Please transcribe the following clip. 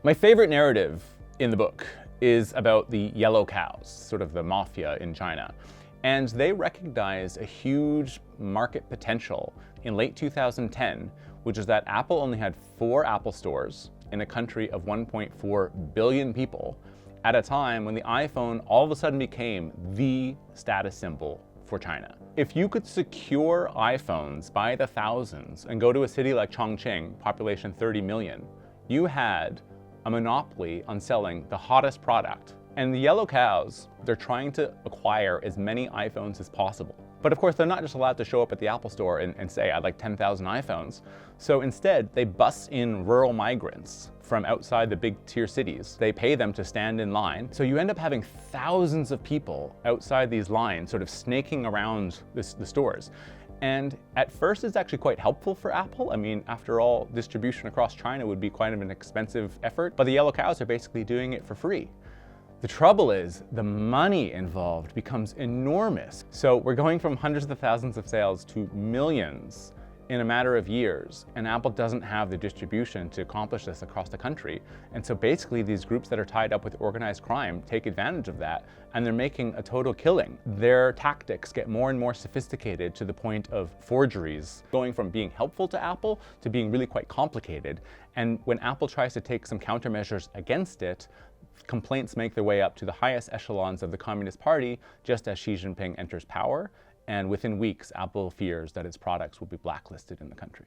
My favorite narrative in the book is about the yellow cows, sort of the mafia in China. And they recognized a huge market potential in late 2010, which is that Apple only had 4 Apple stores in a country of 1.4 billion people at a time when the iPhone all of a sudden became the status symbol for China. If you could secure iPhones by the thousands and go to a city like Chongqing, population 30 million, you had a monopoly on selling the hottest product. And the yellow cows, they're trying to acquire as many iPhones as possible. But of course, they're not just allowed to show up at the Apple store and say, I'd like 10,000 iPhones. So instead, they bus in rural migrants from outside the big tier cities. They pay them to stand in line. So you end up having thousands of people outside these lines, sort of snaking around the stores. And at first, it's actually quite helpful for Apple. I mean, after all, distribution across China would be quite an expensive effort, but the yellow cows are basically doing it for free. The trouble is, the money involved becomes enormous. So we're going from hundreds of thousands of sales to millions in a matter of years, and Apple doesn't have the distribution to accomplish this across the country. And so basically these groups that are tied up with organized crime take advantage of that, and they're making a total killing. Their tactics get more and more sophisticated to the point of forgeries, going from being helpful to Apple to being really quite complicated. And when Apple tries to take some countermeasures against it, complaints make their way up to the highest echelons of the Communist Party just as Xi Jinping enters power. And within weeks, Apple fears that its products will be blacklisted in the country.